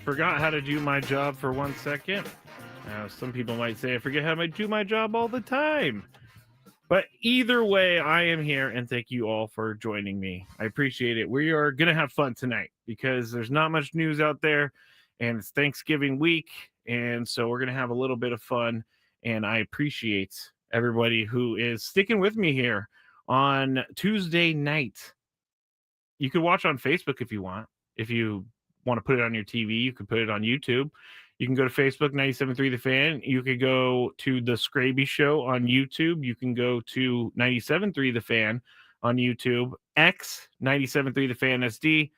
forgot how to do my job for 1 second. Some people might say I forget how to do my job all the time. But either way, I am here and thank you all for joining me. I appreciate it. We are going to have fun tonight because there's not much news out there and it's Thanksgiving week. And so we're going to have a little bit of fun. And I appreciate everybody who is sticking with me here on Tuesday night. You can watch on Facebook if you want. If you want to put it on your TV, you can put it on YouTube. You can go to Facebook 97.3 The Fan. You could go to the Skraby Show on YouTube. You can go to 97.3 The Fan on YouTube, X 97.3 The Fan SD,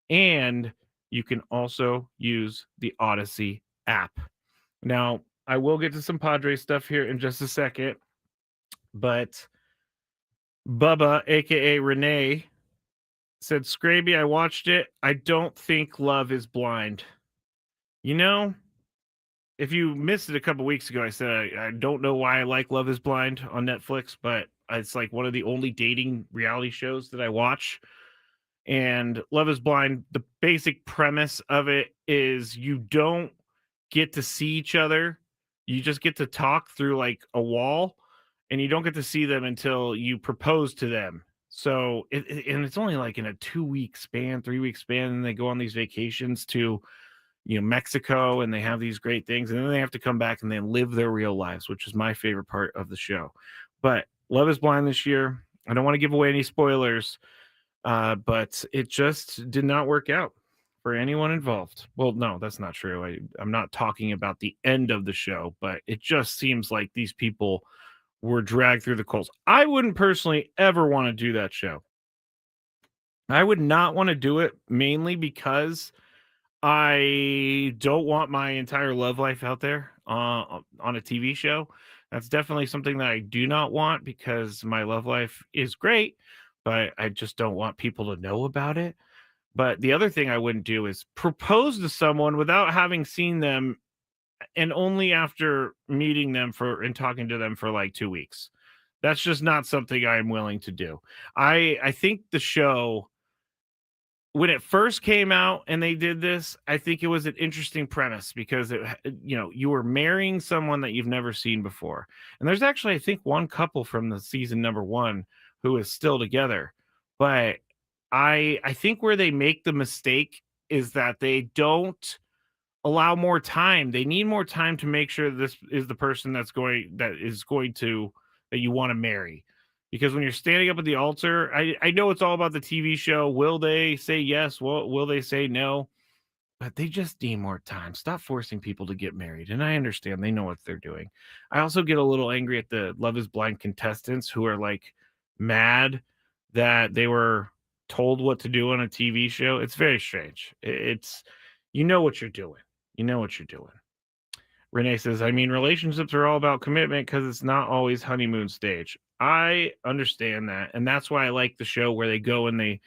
and you can also use the Odyssey app. Now, I will get to some Padres stuff here in just a second, but Bubba, aka Renee, said, Skraby, I watched it. I don't think Love is Blind. You know, if you missed it a couple weeks ago, I said I don't know why I like Love is Blind on Netflix, but it's like one of the only dating reality shows that I watch. And Love is Blind, the basic premise of it is you don't get to see each other. You just get to talk through like a wall, and you don't get to see them until you propose to them. So, and it's only like in a 2-week span, 3-week span, and they go on these vacations to, Mexico, and they have these great things, and then they have to come back and then live their real lives, which is my favorite part of the show. But Love is Blind this year. I don't want to give away any spoilers, but it just did not work out for anyone involved. Well, no, that's not true. I'm not talking about the end of the show, but it just seems like these people were dragged through the coals. I wouldn't personally ever want to do that show. I would not want to do it mainly because I don't want my entire love life out there on a TV show. That's definitely something that I do not want because my love life is great, but I just don't want people to know about it. But the other thing I wouldn't do is propose to someone without having seen them and only after meeting them and talking to them for like 2 weeks. That's just not something I'm willing to do. I think the show, when it first came out and they did this, I think it was an interesting premise because you were marrying someone that you've never seen before. And there's actually, I think, one couple from the season number 1 who is still together. But I think where they make the mistake is that they don't allow more time. They need more time to make sure this is the person that you want to marry. Because when you're standing up at the altar, I know it's all about the TV show. Will they say yes? Will they say no? But they just need more time. Stop forcing people to get married. And I understand they know what they're doing. I also get a little angry at the Love is Blind contestants who are like mad that they were told what to do on a TV show. It's very strange. It's, you know what you're doing. You know what you're doing. Renee says, I mean, relationships are all about commitment because it's not always honeymoon stage. I understand that. And that's why I like the show where they go and they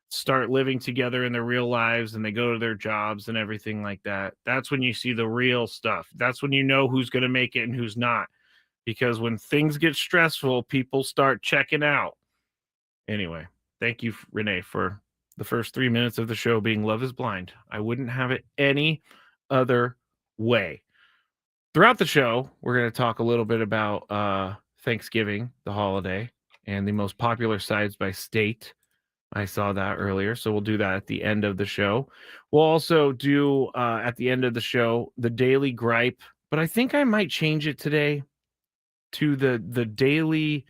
start living together in their real lives and they go to their jobs and everything like that. That's when you see the real stuff. That's when you know who's going to make it and who's not. Because when things get stressful, people start checking out. Anyway, thank you, Renee, for the first 3 minutes of the show being Love is Blind. I wouldn't have it any other way. Throughout the show, we're going to talk a little bit about Thanksgiving, the holiday, and the most popular sides by state. I saw that earlier, so we'll do that at the end of the show. We'll also do, at the end of the show, the daily gripe, but I think I might change it today to the daily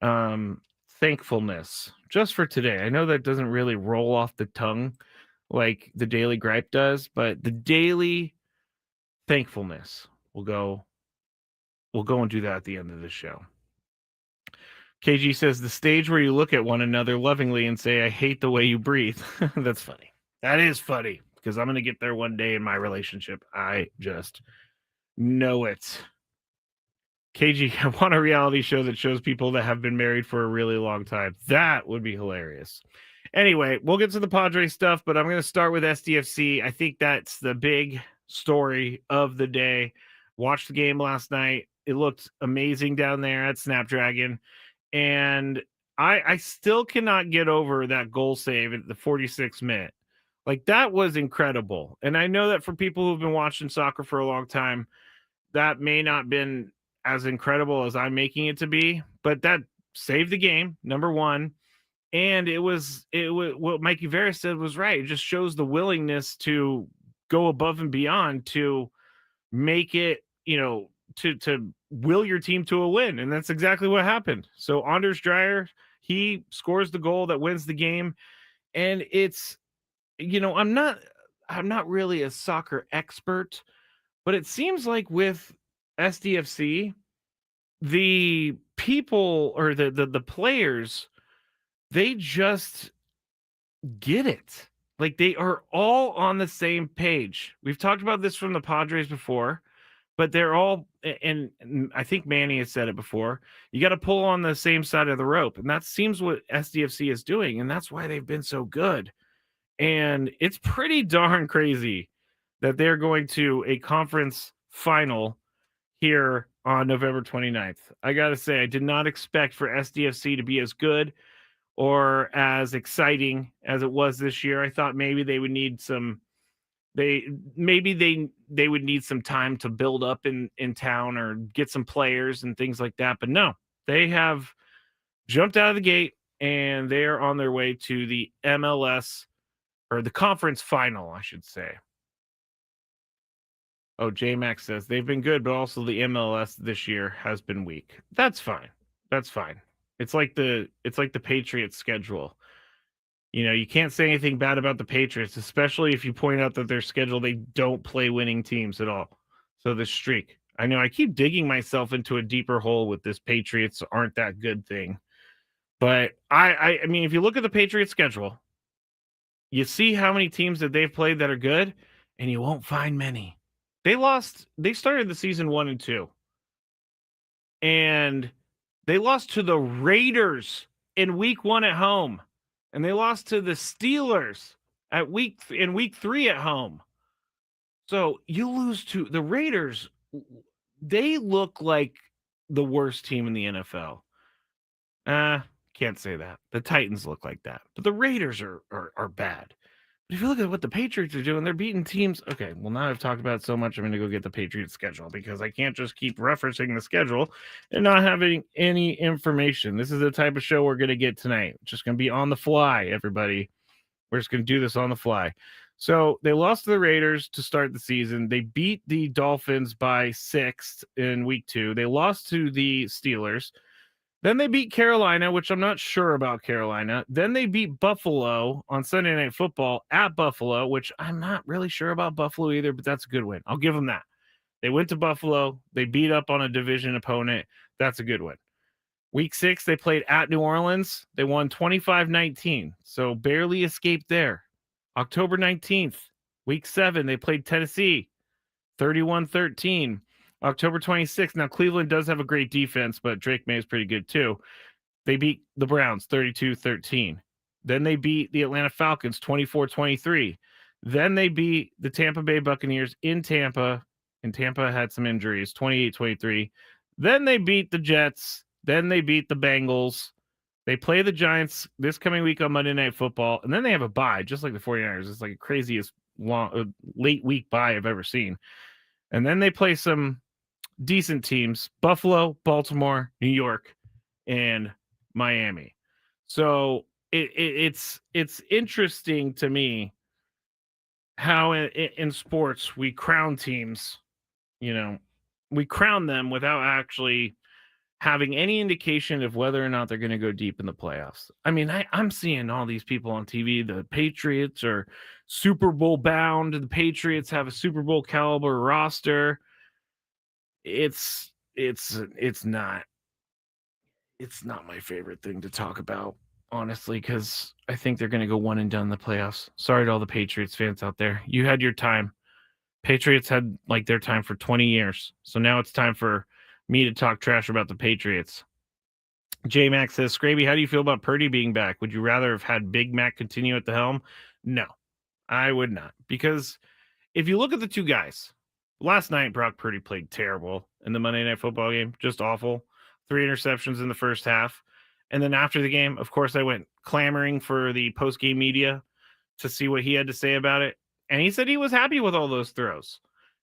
thankfulness, just for today. I know that doesn't really roll off the tongue like the daily gripe does, but the daily thankfulness. We'll go and do that at the end of the show. KG says the stage where you look at one another lovingly and say, I hate the way you breathe. That's funny. That is funny because I'm going to get there one day in my relationship. I just know it. KG, I want a reality show that shows people that have been married for a really long time. That would be hilarious. Anyway, we'll get to the Padres stuff, but I'm going to start with SDFC. I think that's the big story of the day. Watched the game last night. It looked amazing down there at Snapdragon. And I still cannot get over that goal save at the 46th minute. Like, that was incredible. And I know that for people who've been watching soccer for a long time, that may not been as incredible as I'm making it to be, but that saved the game, number one. And it was what Mikey Vera said was right. It just shows the willingness to go above and beyond to make it, to will your team to a win. And that's exactly what happened. So Anders Dreyer, he scores the goal that wins the game. And it's, I'm not really a soccer expert, but it seems like with SDFC, the people or the players, they just get it. Like, they are all on the same page. We've talked about this from the Padres before, but they're all, and I think Manny has said it before, you got to pull on the same side of the rope. And that seems what SDFC is doing. And that's why they've been so good. And it's pretty darn crazy that they're going to a conference final here on November 29th. I got to say, I did not expect for SDFC to be as good or as exciting as it was this year. I thought maybe they would need some they would need some time to build up in town or get some players and things like that. But no, they have jumped out of the gate and they're on their way to the MLS, or the conference final, I should say. Oh, J Max says they've been good, but also the MLS this year has been weak. That's fine. That's fine. It's like the Patriots schedule. You can't say anything bad about the Patriots, especially if you point out that their schedule, they don't play winning teams at all. So the streak. I know I keep digging myself into a deeper hole with this Patriots aren't that good thing. But I mean, if you look at the Patriots schedule, you see how many teams that they've played that are good, and you won't find many. They started the season 1-2. And they lost to the Raiders in week 1 at home. And they lost to the Steelers in week 3 at home. So you lose to the Raiders. They look like the worst team in the NFL. Can't say that. The Titans look like that. But the Raiders are bad. But if you look at what the Patriots are doing, they're beating teams. Okay, well, now I've talked about it so much, I'm going to go get the Patriots schedule because I can't just keep referencing the schedule and not having any information. This is the type of show we're going to get tonight. It's just going to be on the fly, everybody. We're just going to do this on the fly. So they lost to the Raiders to start the season. They beat the Dolphins by 6 in week 2. They lost to the Steelers. Then they beat Carolina, which I'm not sure about Carolina. Then they beat Buffalo on Sunday Night Football at Buffalo, which I'm not really sure about Buffalo either, but that's a good win. I'll give them that. They went to Buffalo. They beat up on a division opponent. That's a good win. Week 6, they played at New Orleans. They won 25-19, so barely escaped there. October 19th, week 7, they played Tennessee, 31-13. October 26th. Now, Cleveland does have a great defense, but Drake May is pretty good too. They beat the Browns 32-13. Then they beat the Atlanta Falcons 24-23. Then they beat the Tampa Bay Buccaneers in Tampa, and Tampa had some injuries, 28-23. Then they beat the Jets. Then they beat the Bengals. They play the Giants this coming week on Monday Night Football, and then they have a bye, just like the 49ers. It's like the craziest late week bye I've ever seen. And then they play some decent teams: Buffalo, Baltimore, New York, and Miami. So it's interesting to me how in sports we crown teams, we crown them without actually having any indication of whether or not they're going to go deep in the playoffs. I mean, I'm seeing all these people on TV. The Patriots are Super Bowl bound. The Patriots have a Super Bowl caliber roster. It's not my favorite thing to talk about, honestly, because I think they're going to go one and done in the playoffs. Sorry to all the Patriots fans out there. You had your time. Patriots had like their time for 20 years. So now it's time for me to talk trash about the Patriots. J Max says, Skraby, how do you feel about Purdy being back? Would you rather have had Big Mac continue at the helm? No, I would not. Because if you look at the two guys, last night, Brock Purdy played terrible in the Monday Night Football game. Just awful. 3 interceptions in the first half. And then after the game, of course, I went clamoring for the post-game media to see what he had to say about it. And he said he was happy with all those throws.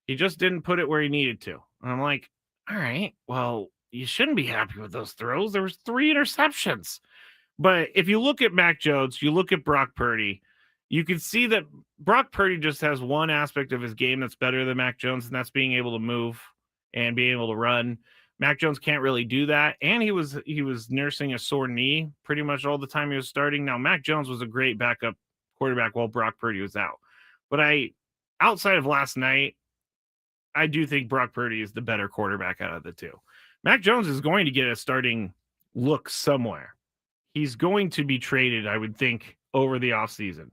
He just didn't put it where he needed to. And I'm like, all right, well, you shouldn't be happy with those throws. There was 3 interceptions. But if you look at Mac Jones, you look at Brock Purdy, you can see that Brock Purdy just has one aspect of his game that's better than Mac Jones, and that's being able to move and being able to run. Mac Jones can't really do that, and he was nursing a sore knee pretty much all the time he was starting. Now, Mac Jones was a great backup quarterback while Brock Purdy was out. But outside of last night, I do think Brock Purdy is the better quarterback out of the two. Mac Jones is going to get a starting look somewhere. He's going to be traded, I would think, over the offseason.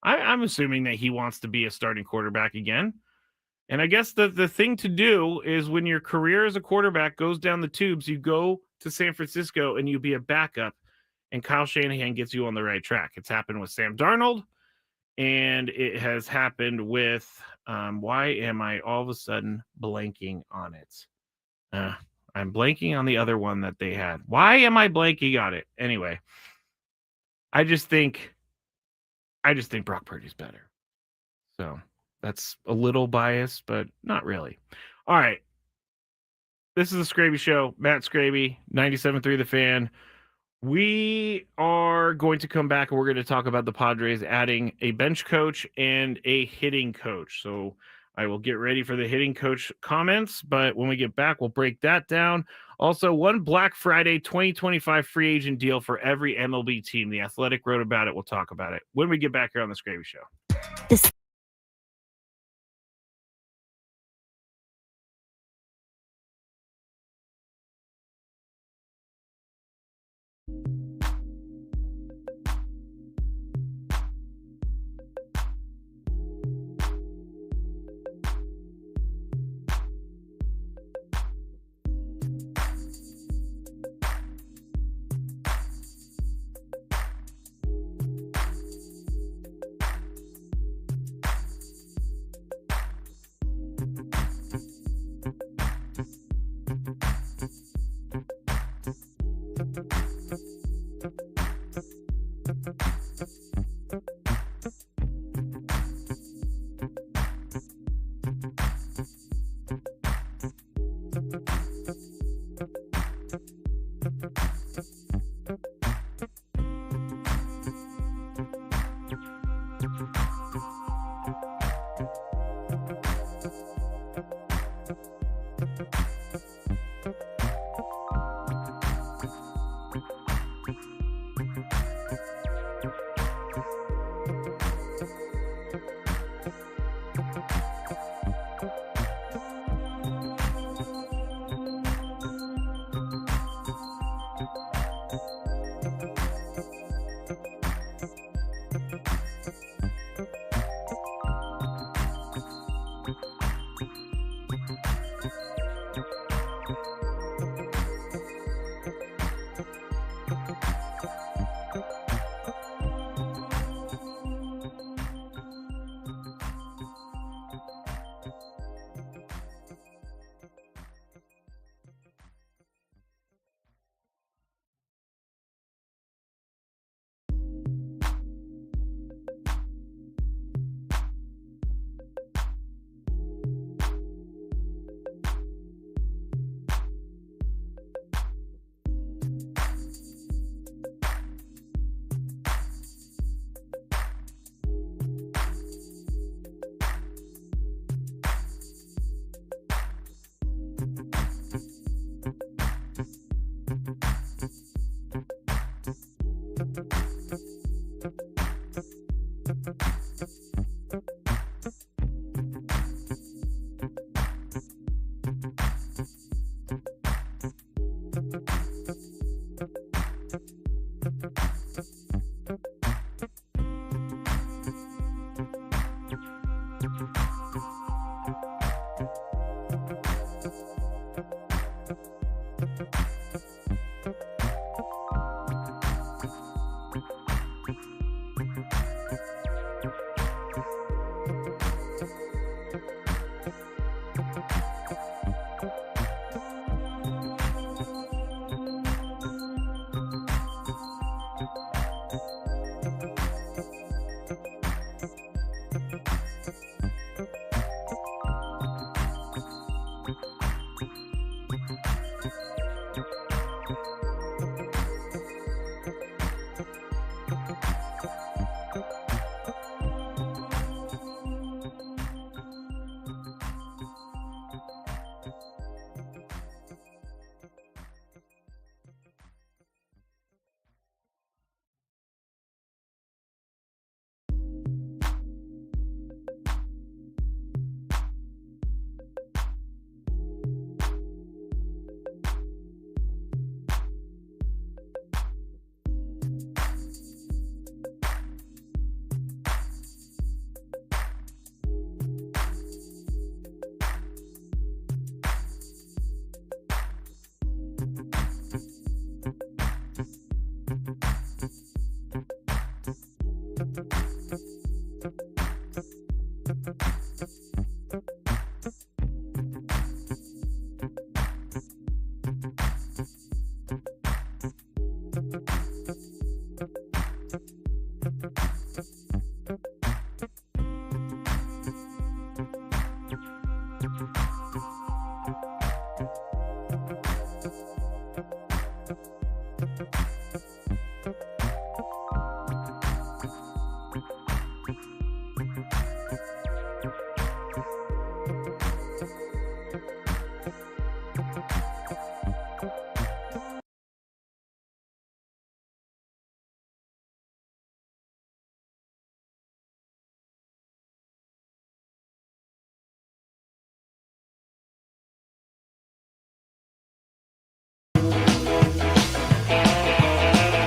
I'm assuming that he wants to be a starting quarterback again. And I guess the thing to do is when your career as a quarterback goes down the tubes, you go to San Francisco and you be a backup, and Kyle Shanahan gets you on the right track. It's happened with Sam Darnold, and it has happened with, why am I all of a sudden blanking on it? I'm blanking on the other one that they had. Why am I blanking on it? Anyway, I just think Brock Purdy's better. So that's a little biased, but not really. All right. This is the Skraby Show. Matt Skraby, 97.3 The Fan. We are going to come back and we're going to talk about the Padres adding a bench coach and a hitting coach. So I will get ready for the hitting coach comments, but when we get back, we'll break that down. Also, one Black Friday 2025 free agent deal for every MLB team. The Athletic wrote about it. We'll talk about it when we get back here on the Skraby Show.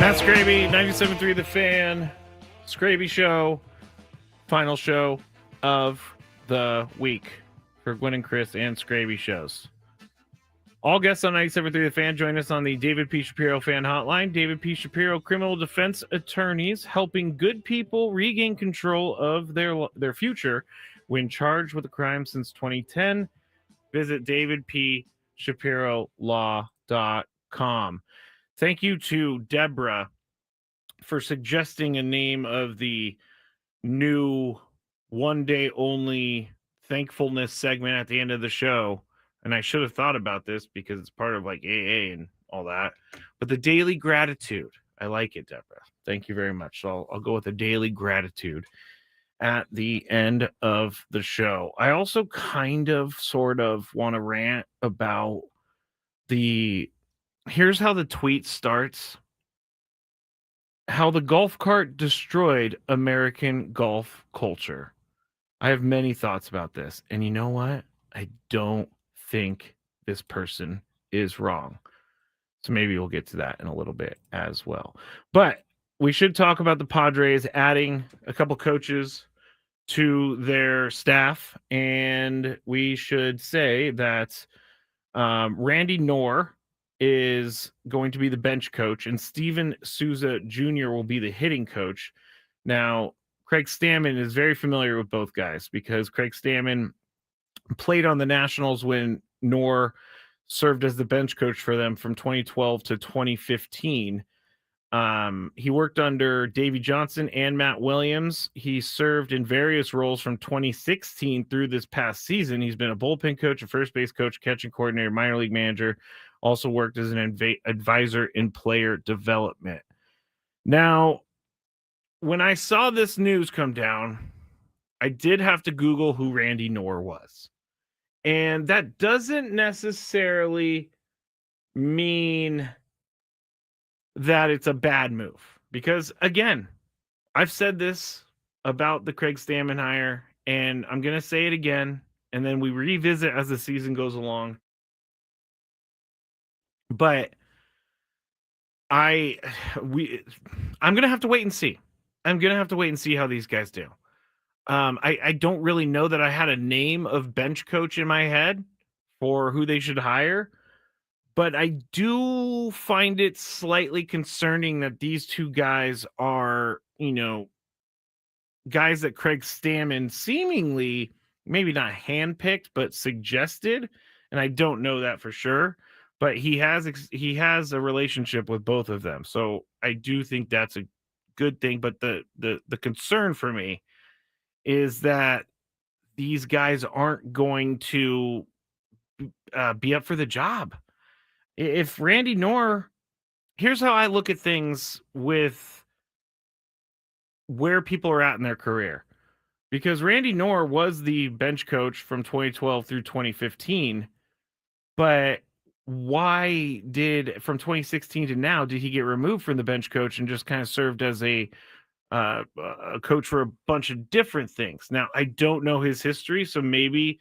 Matt Skraby, 97.3 The Fan, Skraby Show, final show of the week for Gwen and Chris and Skraby shows. All guests on 97.3 The Fan join us on the David P. Shapiro Fan Hotline. David P. Shapiro, criminal defense attorneys helping good people regain control of their future when charged with a crime since 2010. Visit davidpshapirolaw.com. Thank you to Deborah for suggesting a name of the new one day only thankfulness segment at the end of the show. And I should have thought about this because it's part of like AA and all that. But the daily gratitude. I like it, Deborah. Thank you very much. So I'll go with the daily gratitude at the end of the show. I also kind of sort of want to rant about here's how the tweet starts. How the golf cart destroyed American golf culture. I have many thoughts about this. And you know what? I don't think this person is wrong. So maybe we'll get to that in a little bit as well. But we should talk about the Padres adding a couple coaches to their staff. And we should say that Randy Knorr is going to be the bench coach, and Steven Souza Jr. will be the hitting coach. Now, Craig Stammen is very familiar with both guys because Craig Stammen played on the Nationals when Knorr served as the bench coach for them from 2012 to 2015. He worked under Davey Johnson and Matt Williams. He served in various roles from 2016 through this past season. He's been a bullpen coach, a first base coach, catching coordinator, minor league manager, also worked as an advisor in player development. Now, when I saw this news come down, I did have to Google who Randy Knorr was. And that doesn't necessarily mean that it's a bad move. Because, again, I've said this about the Craig Stammen hire, and I'm going to say it again, and then we revisit as the season goes along. But I'm going to have to wait and see. I'm going to have to wait and see how these guys do. I don't really know that I had a name of bench coach in my head for who they should hire, but I do find it slightly concerning that these two guys are, guys that Craig Stammen seemingly maybe not handpicked, but suggested. And I don't know that for sure, but he has a relationship with both of them. So I do think that's a good thing. But the concern for me is that these guys aren't going to be up for the job. If Randy Knorr, here's how I look at things with where people are at in their career. Because Randy Knorr was the bench coach from 2012 through 2015, but why from 2016 to now, did he get removed from the bench coach and just kind of served as a coach for a bunch of different things? Now, I don't know his history, so maybe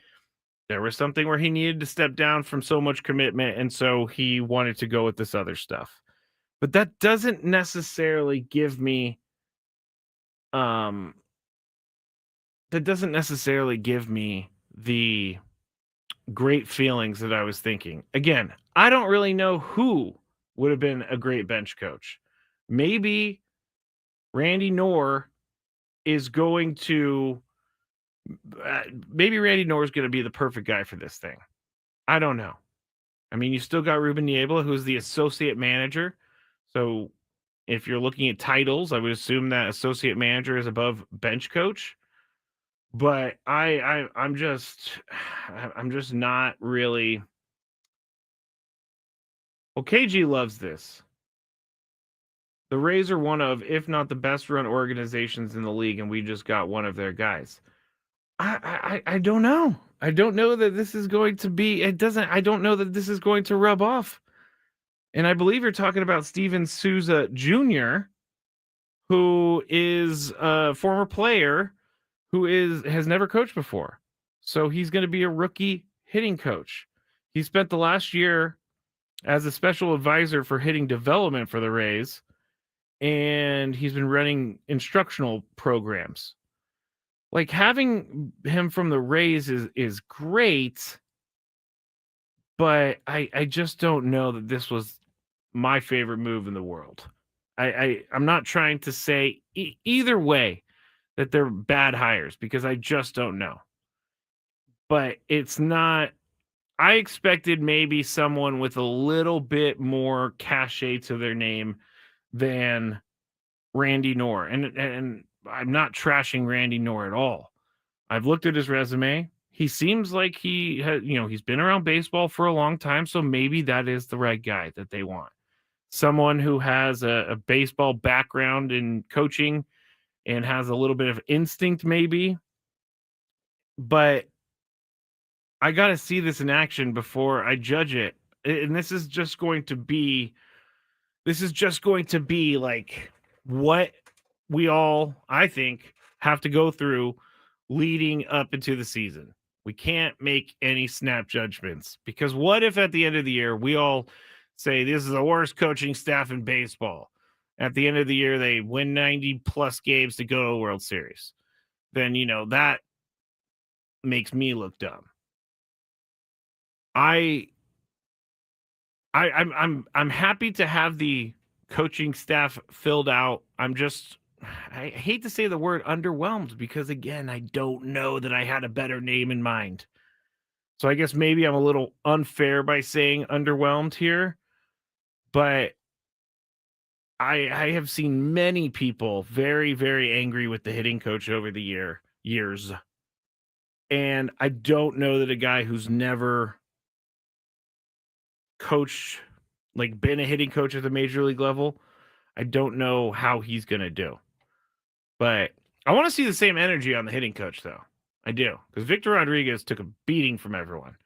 there was something where he needed to step down from so much commitment, and so he wanted to go with this other stuff. But that doesn't necessarily give me the great feelings that I was thinking. Again, I don't really know who would have been a great bench coach. Maybe Randy Knorr is going to be the perfect guy for this thing. I don't know. I mean, you still got Ruben Niebla, who's the associate manager. So if you're looking at titles, I would assume that associate manager is above bench coach. But I'm just I'm just not really. Well, KG loves this. The Rays are one of, if not the best run organizations in the league, and we just got one of their guys. I don't know. I don't know that this is going to be. It doesn't. I don't know that this is going to rub off. And I believe you're talking about Steven Souza Jr., who is a former player who has never coached before. So he's going to be a rookie hitting coach. He spent the last year as a special advisor for hitting development for the Rays, and he's been running instructional programs. Like, having him from the Rays is great, but I just don't know that this was my favorite move in the world. I'm not trying to say either way that they're bad hires, because I just don't know. But it's not. I expected maybe someone with a little bit more cachet to their name than Randy Knorr. And I'm not trashing Randy Knorr at all. I've looked at his resume. He seems like he has, he's been around baseball for a long time, so maybe that is the right guy that they want. Someone who has a baseball background in coaching and has a little bit of instinct, maybe. But I got to see this in action before I judge it. And this is just going to be like what we all, I think, have to go through leading up into the season. We can't make any snap judgments, because what if at the end of the year we all say this is the worst coaching staff in baseball? At the end of the year, they win 90 plus games to go to a World Series. Then, that makes me look dumb. I'm happy to have the coaching staff filled out. I hate to say the word underwhelmed, because again, I don't know that I had a better name in mind. So I guess maybe I'm a little unfair by saying underwhelmed here, but I have seen many people very, very angry with the hitting coach over the years. And I don't know that a guy who's never coached, like been a hitting coach at the major league level, I don't know how he's going to do. But I want to see the same energy on the hitting coach, though. I do, because Victor Rodriguez took a beating from everyone.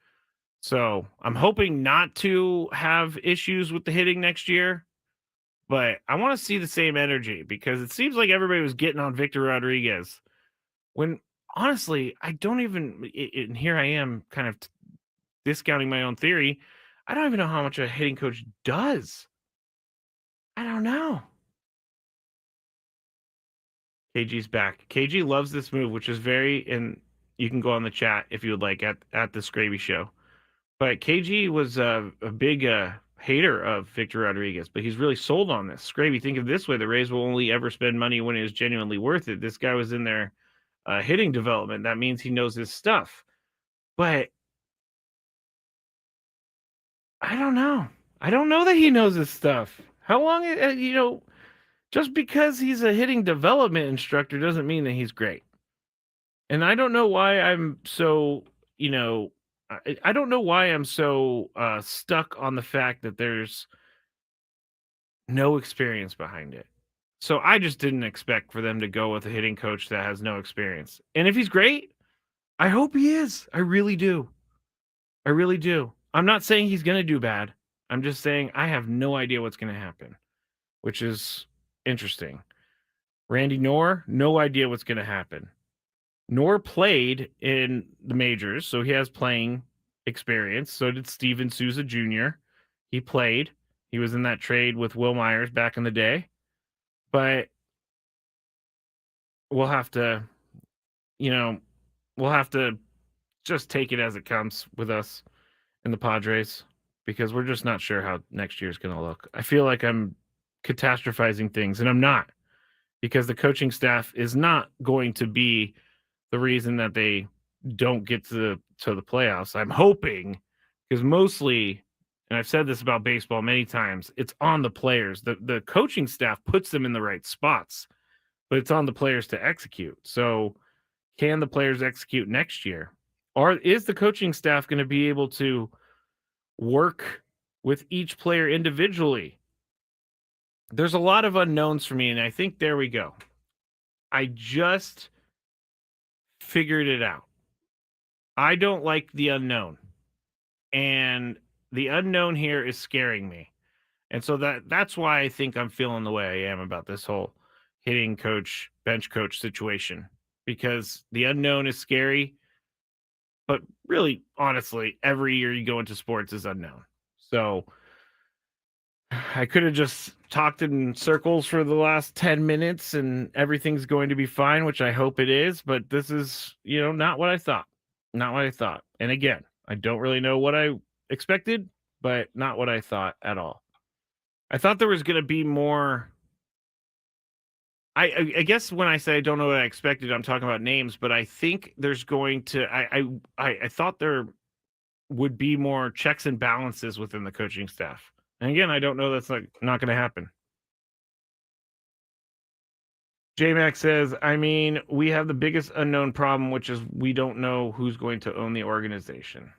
So I'm hoping not to have issues with the hitting next year. But I want to see the same energy, because it seems like everybody was getting on Victor Rodriguez when, honestly, I don't even, and here I am kind of discounting my own theory. I don't even know how much a hitting coach does. I don't know. KG's back. KG loves this move, which is and you can go on the chat if you would like at the Skraby show. But KG was a big hater of Victor Rodriguez, but he's really sold on this. Skraby, think of it this way: the Rays will only ever spend money when it is genuinely worth it. This guy was in their hitting development. That means he knows his stuff. But I don't know. I don't know that he knows his stuff. How long, just because he's a hitting development instructor doesn't mean that he's great. And I don't know why I'm so, I don't know why I'm so stuck on the fact that there's no experience behind it. So I just didn't expect for them to go with a hitting coach that has no experience. And if he's great, I hope he is. I really do. I really do. I'm not saying he's going to do bad. I'm just saying I have no idea what's going to happen, which is interesting. Randy Knorr, no idea what's going to happen. Knorr played in the majors, so he has playing experience. So did Steven Souza Jr. He played. He was in that trade with Will Myers back in the day. But we'll have to, just take it as it comes with us in the Padres, because we're just not sure how next year's going to look. I feel like I'm catastrophizing things, and I'm not, because the coaching staff is not going to be the reason that they don't get to the playoffs. I'm hoping, because mostly, and I've said this about baseball many times, it's on the players. The coaching staff puts them in the right spots, but it's on the players to execute. So can the players execute next year? Or is the coaching staff going to be able to work with each player individually? There's a lot of unknowns for me, and I think there we go. I just figured it out. I don't like the unknown, and the unknown here is scaring me. And so that's why I think I'm feeling the way I am about this whole hitting coach, bench coach situation, because the unknown is scary. But really, honestly, every year you go into sports is unknown. So I could have just talked in circles for the last 10 minutes and everything's going to be fine, which I hope it is. But this is, not what I thought. Not what I thought. And again, I don't really know what I expected, but not what I thought at all. I thought there was going to be more. I guess when I say I don't know what I expected, I'm talking about names, but I think there's going to. I thought there would be more checks and balances within the coaching staff. And again, I don't know that's not going to happen. J-Mac says, we have the biggest unknown problem, which is we don't know who's going to own the organization.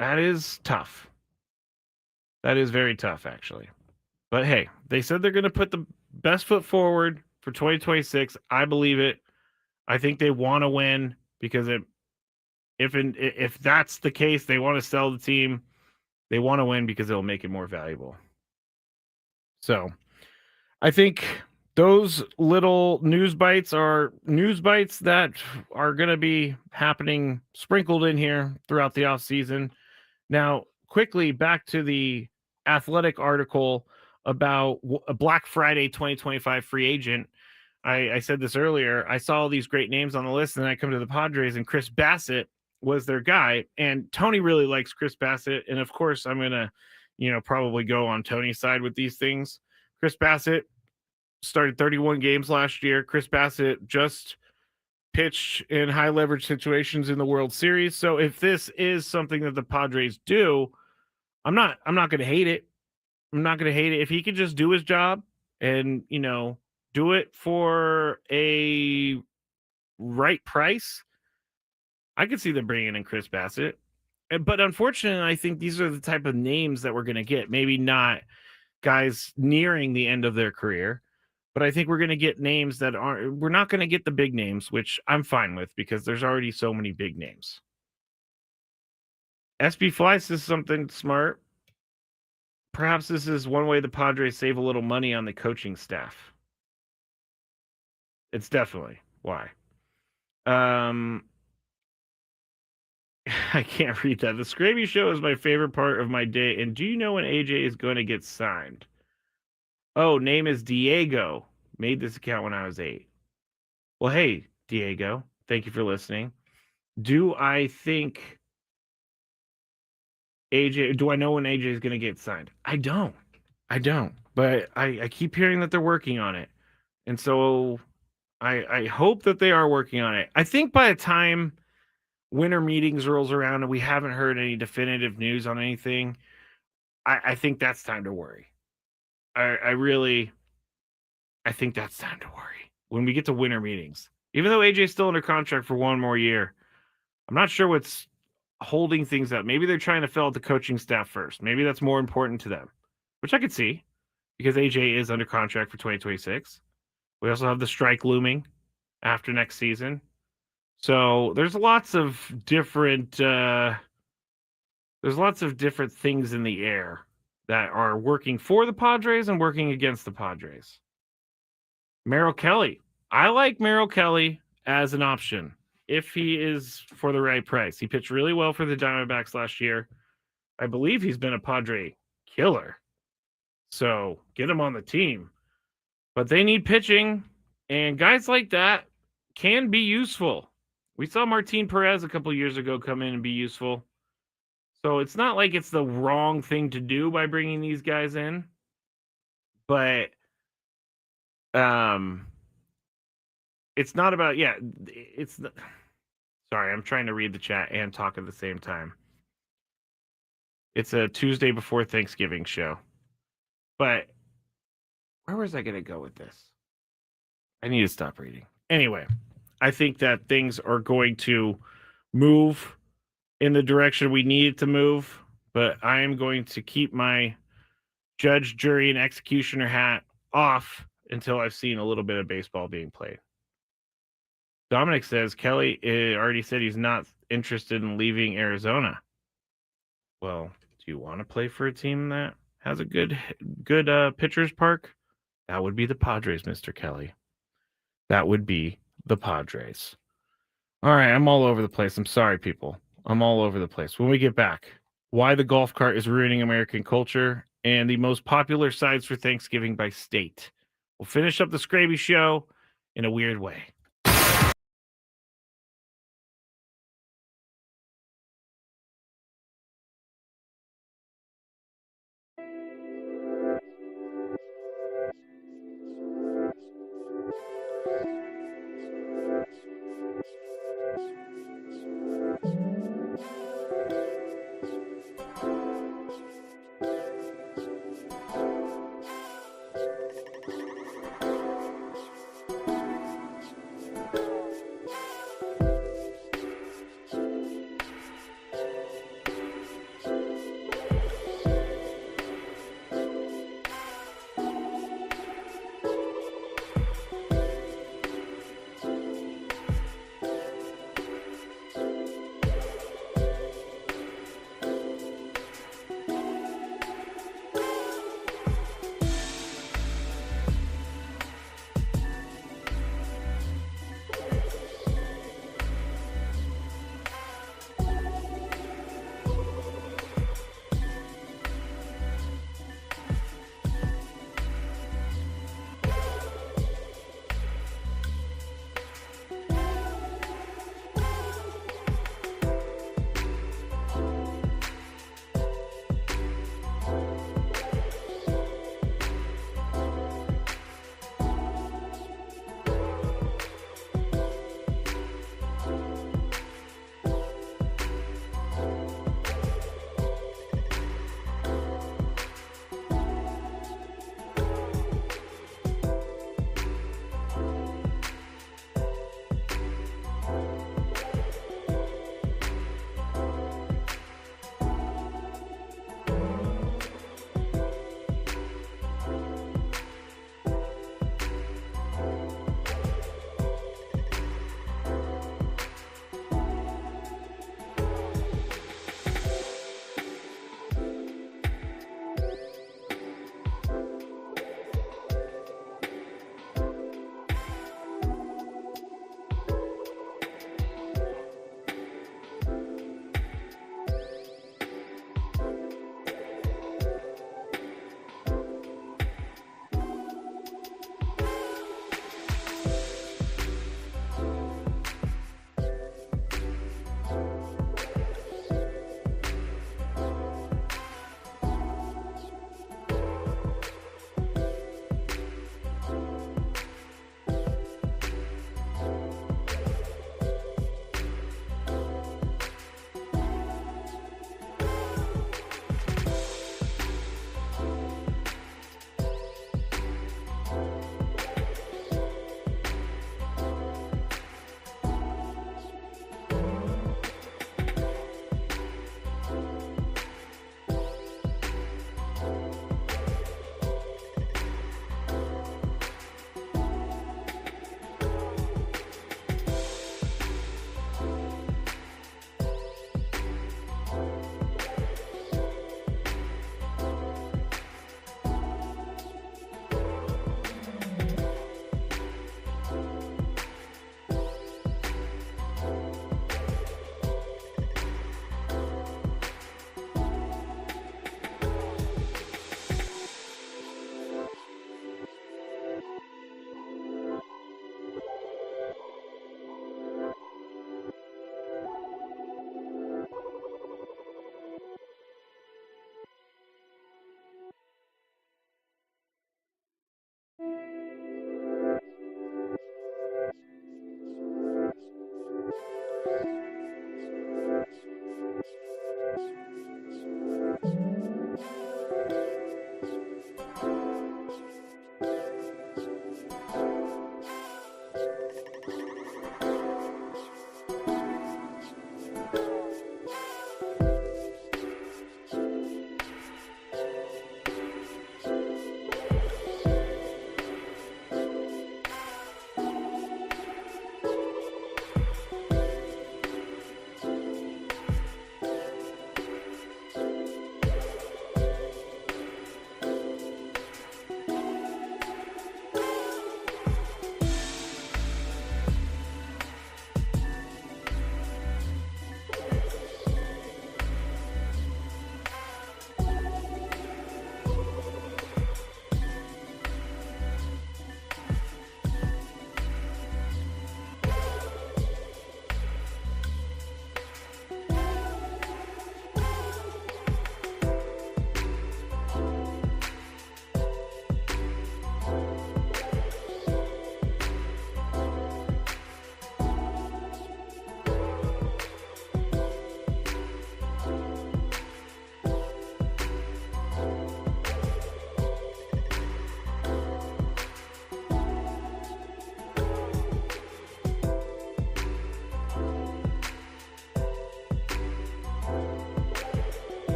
That is tough. That is very tough, actually. But hey, they said they're going to put the best foot forward for 2026. I believe it. I think they want to win because if that's the case, they want to sell the team. They want to win because it'll make it more valuable. So I think those little news bites are news bites that are going to be happening sprinkled in here throughout the off season. Now, quickly back to the Athletic article about a Black Friday 2025 free agent. I said this earlier. I saw all these great names on the list, and then I come to the Padres, and Chris Bassett was their guy. And Tony really likes Chris Bassett. And of course, I'm going to, probably go on Tony's side with these things. Chris Bassett started 31 games last year. Chris Bassett just pitched in high leverage situations in the World Series. So if this is something that the Padres do, I'm not going to hate it. I'm not going to hate it. If he could just do his job and, do it for a right price, I could see them bringing in Chris Bassett. But unfortunately, I think these are the type of names that we're going to get. Maybe not guys nearing the end of their career, but I think we're going to get names that we're not going to get the big names, which I'm fine with because there's already so many big names. SB Fly says something smart. Perhaps this is one way the Padres save a little money on the coaching staff. It's definitely why. I can't read that. The Skraby show is my favorite part of my day. And do you know when AJ is going to get signed? Oh, name is Diego. Made this account when I was 8. Well, hey, Diego, thank you for listening. Do I think do I know when AJ is going to get signed? I don't. But I keep hearing that they're working on it. And so I hope that they are working on it. I think by the time winter meetings rolls around and we haven't heard any definitive news on anything, I think that's time to worry. I think that's time to worry when we get to winter meetings. Even though AJ's still under contract for one more year, I'm not sure what's holding things up. Maybe they're trying to fill out the coaching staff first. Maybe that's more important to them, which I could see because AJ is under contract for 2026. We also have the strike looming after next season. So there's lots of different things in the air that are working for the Padres and working against the Padres. Merrill Kelly. I like Merrill Kelly as an option if he is for the right price. He pitched really well for the Diamondbacks last year. I believe he's been a Padre killer. So get him on the team. But they need pitching, and guys like that can be useful. We saw Martin Perez a couple years ago come in and be useful. So it's not like it's the wrong thing to do by bringing these guys in. But it's not about, sorry, I'm trying to read the chat and talk at the same time. It's a Tuesday before Thanksgiving show. But where was I going to go with this? I need to stop reading. Anyway, I think that things are going to move in the direction we need it to move, but I am going to keep my judge, jury, and executioner hat off until I've seen a little bit of baseball being played. Dominic says Kelly already said he's not interested in leaving Arizona. Well, do you want to play for a team that has a good pitcher's park? That would be the Padres, Mr. Kelly. That would be the Padres. All right, I'm all over the place. I'm sorry, people. I'm all over the place. When we get back, why the golf cart is ruining American culture and the most popular sides for Thanksgiving by state. We'll finish up the Skraby show in a weird way.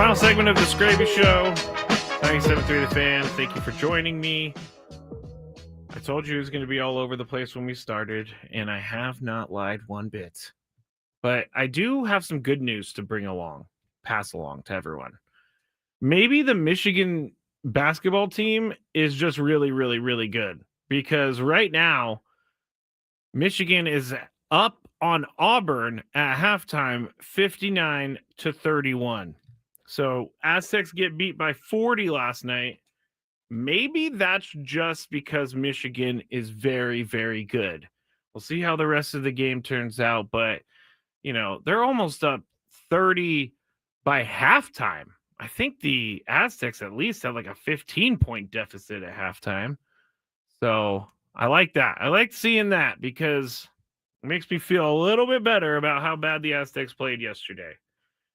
Final segment of the Skraby Show. 97.3 The Fan. Thank you for joining me. I told you it was going to be all over the place when we started, and I have not lied one bit. But I do have some good news to pass along to everyone. Maybe the Michigan basketball team is just really, really, really good. Because right now, Michigan is up on Auburn at halftime, 59-31. So Aztecs get beat by 40 last night. Maybe that's just because Michigan is very, very good. We'll see how the rest of the game turns out, but they're almost up 30 by halftime. I think the Aztecs at least have like a 15-point deficit at halftime. So I like that. I like seeing that because it makes me feel a little bit better about how bad the Aztecs played yesterday.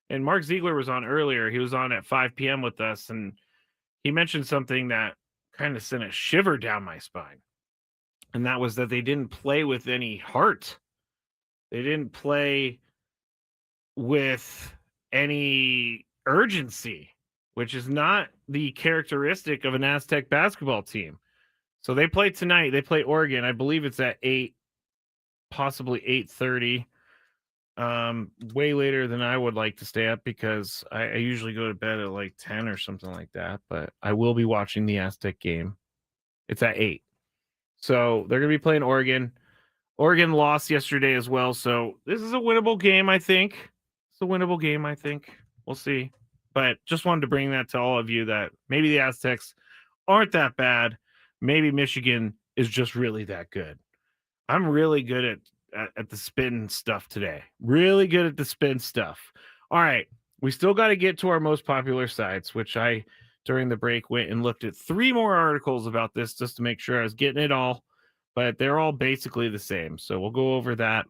And Mark Ziegler was on earlier. He was on at 5 p.m. with us, and he mentioned something that kind of sent a shiver down my spine. And that was that they didn't play with any heart. They didn't play with any urgency, which is not the characteristic of an Aztec basketball team. So they play tonight. They play Oregon. I believe it's at 8, possibly 8:30. Way later than I would like to stay up because I usually go to bed at like 10 or something like that. But I will be watching the Aztec game. It's at 8. So they're going to be playing Oregon. Oregon lost yesterday as well. So this is a winnable game, I think. It's a winnable game, I think. We'll see. But just wanted to bring that to all of you that maybe the Aztecs aren't that bad. Maybe Michigan is just really that good. I'm really good at the spin stuff today. Really good at the spin stuff. All right. We still got to get to our most popular sites, which I, during the break, went and looked at 3 more articles about this just to make sure I was getting it all. But they're all basically the same. So we'll go over that.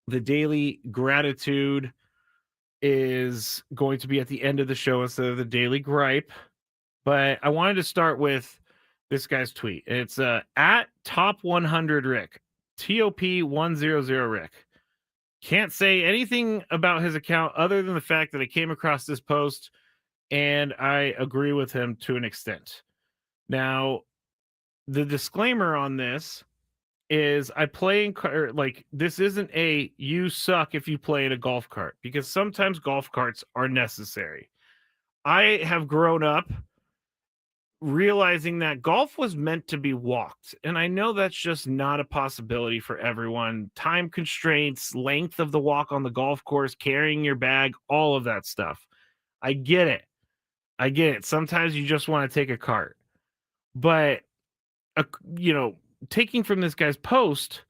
The Daily Gratitude is going to be at the end of the show instead of the Daily Gripe. But I wanted to start with this guy's tweet. It's at Top100Rick, TOP100Rick. Can't say anything about his account other than the fact that I came across this post and I agree with him to an extent. Now, the disclaimer on this is I play in like this isn't a you suck if you play in a golf cart because sometimes golf carts are necessary. I have grown up realizing that golf was meant to be walked. And I know that's just not a possibility for everyone. Time constraints, length of the walk on the golf course, carrying your bag, all of that stuff. I get it. Sometimes you just want to take a cart. But, taking from this guy's post,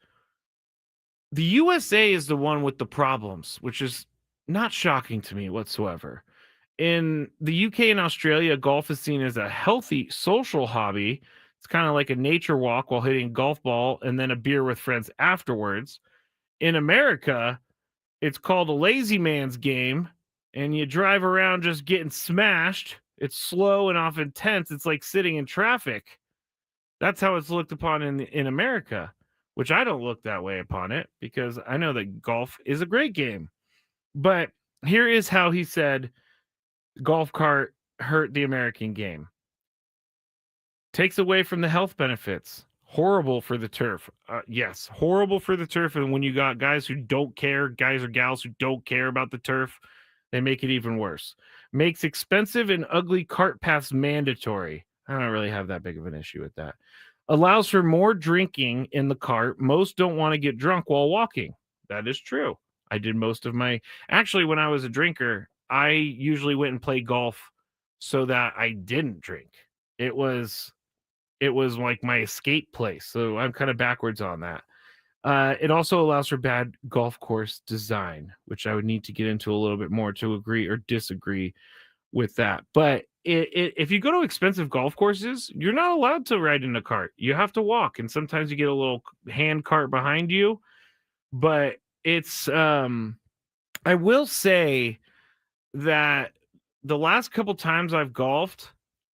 the USA is the one with the problems, which is not shocking to me whatsoever. In the UK and Australia, golf is seen as a healthy social hobby. It's kind of like a nature walk while hitting a golf ball and then a beer with friends afterwards. In America, it's called a lazy man's game, and you drive around just getting smashed. It's slow and often tense. It's like sitting in traffic. That's how it's looked upon in America, which I don't look that way upon it because I know that golf is a great game. But here is how he said golf cart hurt the American game. Takes away from the health benefits. Horrible for the turf. Yes, horrible for the turf. And when you got guys who don't care, guys or gals who don't care about the turf, they make it even worse. Makes expensive and ugly cart paths mandatory. I don't really have that big of an issue with that. Allows for more drinking in the cart. Most don't want to get drunk while walking. That is true. I did most of actually, when I was a drinker, I usually went and played golf so that I didn't drink. It was like my escape place. So I'm kind of backwards on that. It also allows for bad golf course design, which I would need to get into a little bit more to agree or disagree with that. But if you go to expensive golf courses, you're not allowed to ride in a cart. You have to walk, and sometimes you get a little hand cart behind you. But it's I will say that the last couple times I've golfed,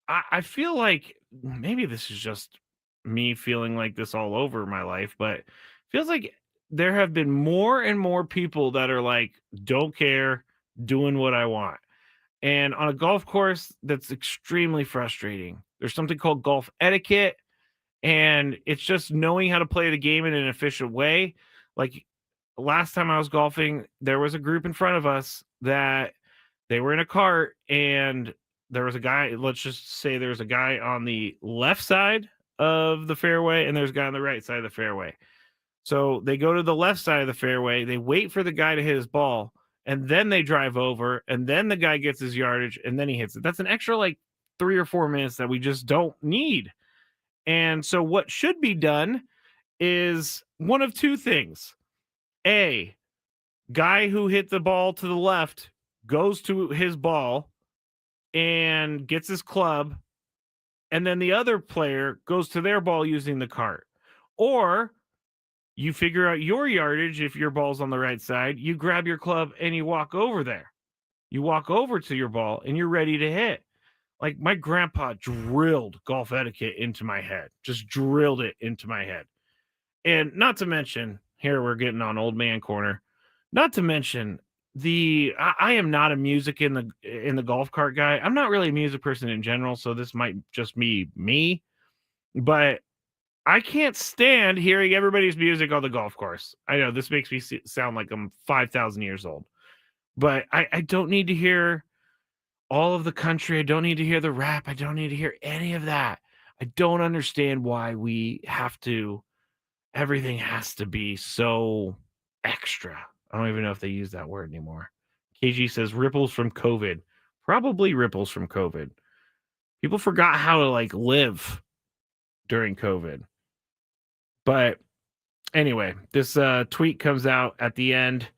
I feel like maybe this is just me feeling like this all over my life, but it feels like there have been more and more people that are like, don't care, doing what I want. And on a golf course, that's extremely frustrating. There's something called golf etiquette, and it's just knowing how to play the game in an efficient way. Like last time I was golfing, there was a group in front of us that they were in a cart, and there was a guy, let's just say there was a guy on the left side of the fairway, and there's a guy on the right side of the fairway. So they go to the left side of the fairway, they wait for the guy to hit his ball, and then they drive over, and then the guy gets his yardage, and then he hits it. That's an extra like 3 or 4 minutes that we just don't need. And so what should be done is one of two things. A, guy who hit the ball to the left goes to his ball and gets his club, and then the other player goes to their ball using the cart. Or you figure out your yardage if your ball's on the right side, you grab your club and you walk over there. You walk over to your ball and you're ready to hit. Like my grandpa drilled golf etiquette into my head, just drilled it into my head. And not to mention, here we're getting on old man corner. Not to mention I am not a music in the golf cart guy. I'm not really a music person in general, so this might just be me, but I can't stand hearing everybody's music on the golf course. I know this makes me sound like I'm 5,000 years old, but I don't need to hear all of the country. I don't need to hear the rap. I don't need to hear any of that. I don't understand why everything has to be so extra. I don't even know if they use that word anymore. KG says ripples from COVID. Probably ripples from COVID. People forgot how to like live during COVID. But anyway, this tweet comes out at the end.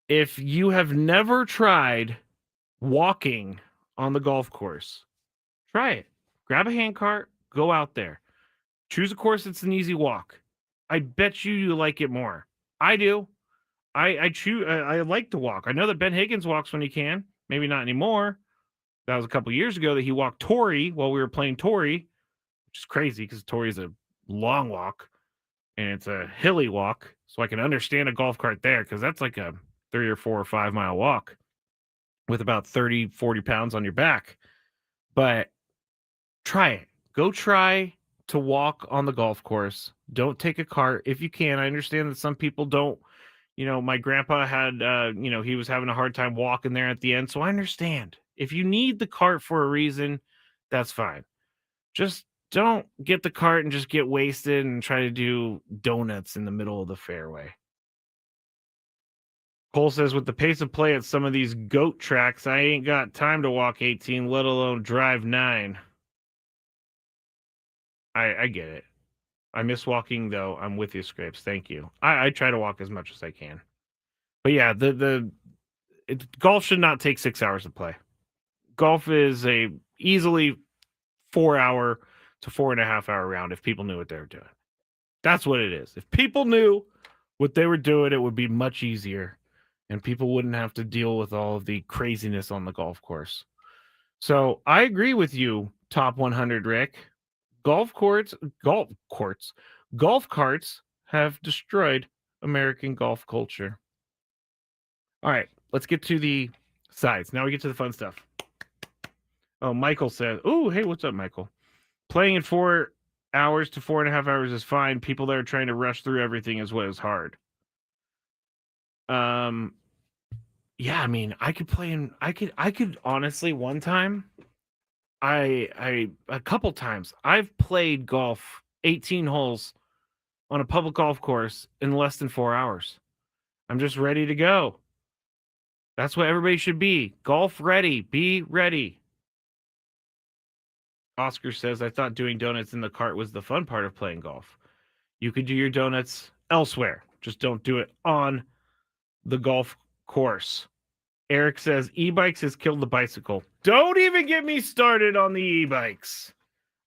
If you have never tried walking on the golf course, try it. Grab a handcart, go out there. Choose a course that's an easy walk. I bet you like it more. I do. I choose. I like to walk. I know that Ben Higgins walks when he can. Maybe not anymore. That was a couple years ago that he walked Torrey while we were playing Torrey, which is crazy because Torrey's a long walk and it's a hilly walk. So I can understand a golf cart there because that's like a 3 or 4 or 5 mile walk with about 30, 40 pounds on your back. But try it. Go try to walk on the golf course. Don't take a cart if you can. I understand that some people don't. You know, my grandpa had, he was having a hard time walking there at the end. So I understand. If you need the cart for a reason, that's fine. Just don't get the cart and just get wasted and try to do donuts in the middle of the fairway. Cole says, with the pace of play at some of these goat tracks, I ain't got time to walk 18, let alone drive 9. I get it. I miss walking, though. I'm with you, Scrapes. Thank you. I try to walk as much as I can. But yeah, golf should not take 6 hours to play. Golf is a easily 4-hour to 4.5-hour round if people knew what they were doing. That's what it is. If people knew what they were doing, it would be much easier, and people wouldn't have to deal with all of the craziness on the golf course. So I agree with you, Top 100 Rick. Golf carts have destroyed American golf culture. All right, let's get to the sides. Now we get to the fun stuff. Oh, Michael says, oh, hey, what's up, Michael? Playing in 4 hours to 4.5 hours is fine. People that are trying to rush through everything is what is hard. Yeah, I mean, I could honestly one time, a couple times, I've played golf 18 holes on a public golf course in less than 4 hours. I'm just ready to go. That's what everybody should be. Golf ready. Be ready. Oscar says, I thought doing donuts in the cart was the fun part of playing golf. You could do your donuts elsewhere. Just don't do it on the golf course. Eric says, e-bikes has killed the bicycle. Don't even get me started on the e-bikes.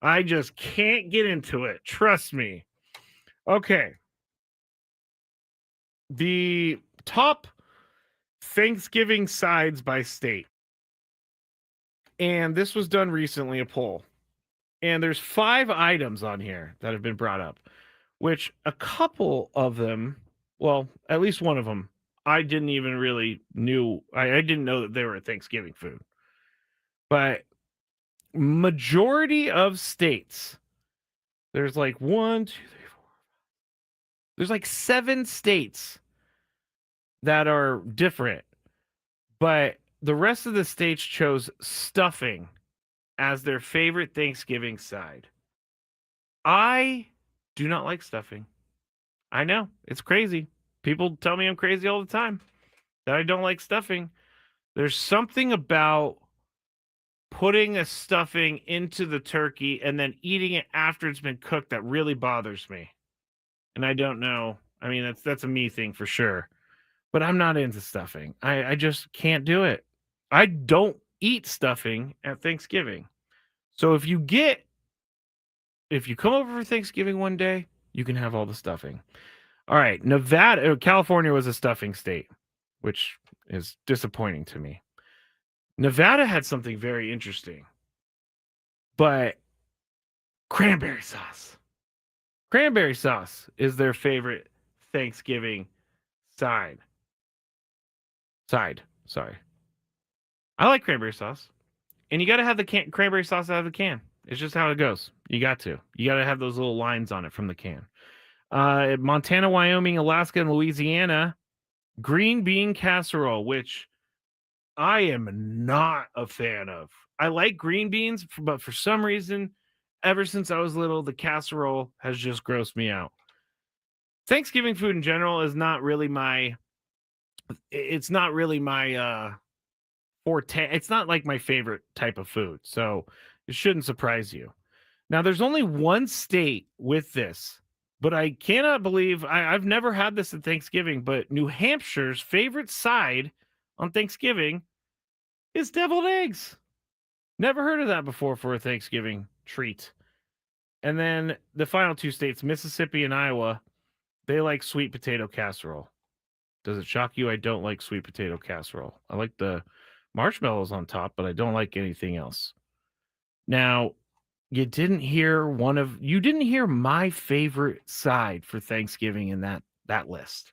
I just can't get into it. Trust me. Okay. The top Thanksgiving sides by state. And this was done recently, a poll. And there's 5 items on here that have been brought up, which a couple of them, well, at least one of them, I didn't even really I didn't know that they were a Thanksgiving food. But majority of states, there's like 1, 2, 3, 4. There's like 7 states that are different, but the rest of the states chose stuffing as their favorite Thanksgiving side. I do not like stuffing. I know, it's crazy. People tell me I'm crazy all the time that I don't like stuffing. There's something about putting a stuffing into the turkey and then eating it after it's been cooked that really bothers me. And I don't know. I mean, that's a me thing for sure. But I'm not into stuffing. I just can't do it. I don't eat stuffing at Thanksgiving. So if you come over for Thanksgiving one day, you can have all the stuffing. All right, California was a stuffing state, which is disappointing to me. Nevada had something very interesting, but cranberry sauce. Cranberry sauce is their favorite Thanksgiving side. Sorry. I like cranberry sauce. And you got to have the cranberry sauce out of the can. It's just how it goes. You got to have those little lines on it from the can. Montana, Wyoming, Alaska, and Louisiana, green bean casserole, which I am not a fan of. I like green beans, but for some reason, ever since I was little, the casserole has just grossed me out. Thanksgiving food in general is not really my forte. It's not like my favorite type of food, so it shouldn't surprise you. Now, there's only one state with this, but I cannot believe I've never had this at Thanksgiving, but New Hampshire's favorite side on Thanksgiving is deviled eggs. Never heard of that before for a Thanksgiving treat. And then the final 2 states, Mississippi and Iowa, they like sweet potato casserole. Does it shock you? I don't like sweet potato casserole. I like the marshmallows on top, but I don't like anything else. Now, you didn't hear my favorite side for Thanksgiving in that list.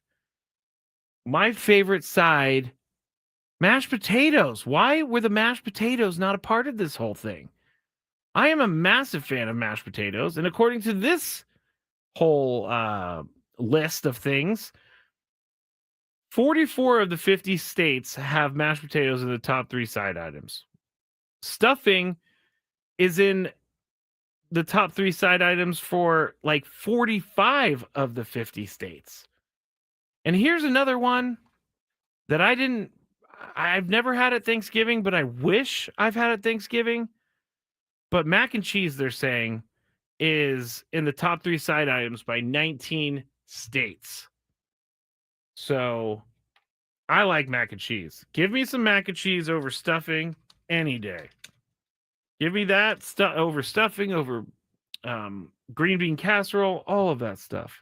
My favorite side, mashed potatoes. Why were the mashed potatoes not a part of this whole thing? I am a massive fan of mashed potatoes, and according to this whole list of things, 44 of the 50 states have mashed potatoes in the top 3 side items. Stuffing is in the top 3 side items for like 45 of the 50 states. And here's another one that I've never had at Thanksgiving, but I wish I've had at Thanksgiving. But mac and cheese, they're saying, is in the top 3 side items by 19 states. So I like mac and cheese. Give me some mac and cheese over stuffing any day. Give me that over stuffing, over green bean casserole, all of that stuff.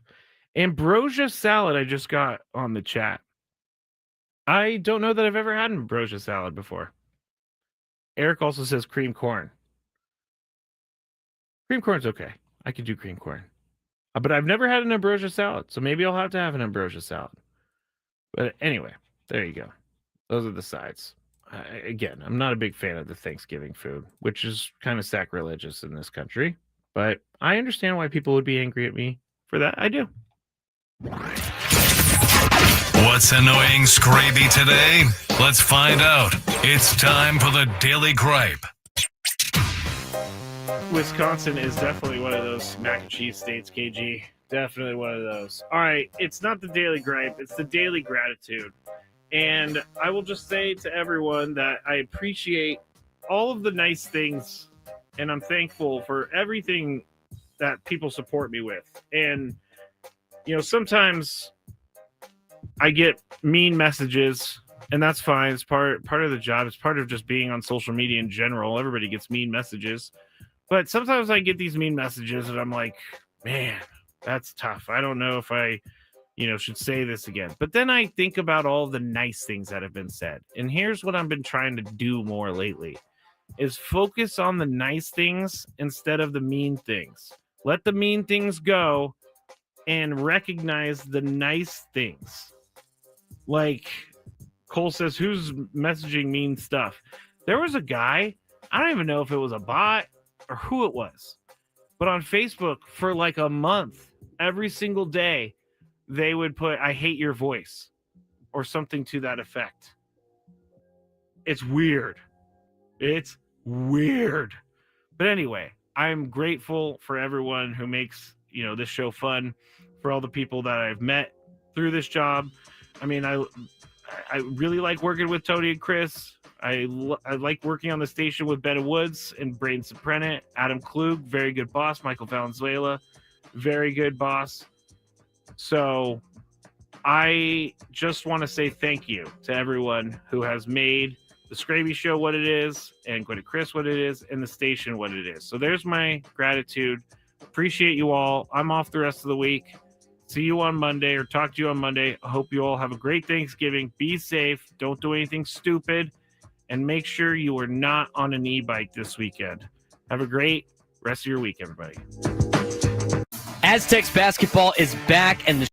Ambrosia salad I just got on the chat. I don't know that I've ever had an ambrosia salad before. Eric also says cream corn. Cream corn's okay. I could do cream corn. But I've never had an ambrosia salad, so maybe I'll have to have an ambrosia salad. But anyway, there you go. Those are the sides. Again, I'm not a big fan of the Thanksgiving food, which is kind of sacrilegious in this country. But I understand why people would be angry at me for that. I do. What's annoying Skraby today? Let's find out. It's time for the Daily Gripe. Wisconsin is definitely one of those mac and cheese states, KG. Definitely one of those. All right, it's not the Daily Gripe, it's the Daily Gratitude. And I will just say to everyone that I appreciate all of the nice things, and I'm thankful for everything that people support me with. And, you know, sometimes I get mean messages, and that's fine. It's part of the job. It's part of just being on social media in general. Everybody gets mean messages. But sometimes I get these mean messages, and I'm like, man, that's tough. I don't know if I should say this again. But then I think about all the nice things that have been said. And here's what I've been trying to do more lately is focus on the nice things instead of the mean things. Let the mean things go and recognize the nice things. Like Cole says, who's messaging mean stuff? There was a guy, I don't even know if it was a bot or who it was, but on Facebook for like a month, every single day, they would put, I hate your voice or something to that effect. It's weird. It's weird. But anyway, I'm grateful for everyone who makes, this show fun, for all the people that I've met through this job. I mean, I really like working with Tony and Chris. I like working on the station with Ben Woods and Braden Soprenet, Adam Klug, very good boss, Michael Valenzuela, very good boss. So I just want to say thank you to everyone who has made the Skraby Show what it is, and Gwen and Chris what it is, and the station what it is. So there's my gratitude. Appreciate you all. I'm off the rest of the week. See you on Monday, or talk to you on Monday. I hope you all have a great Thanksgiving. Be safe. Don't do anything stupid. And make sure you are not on an e-bike this weekend. Have a great rest of your week, everybody. Aztecs basketball is back, and the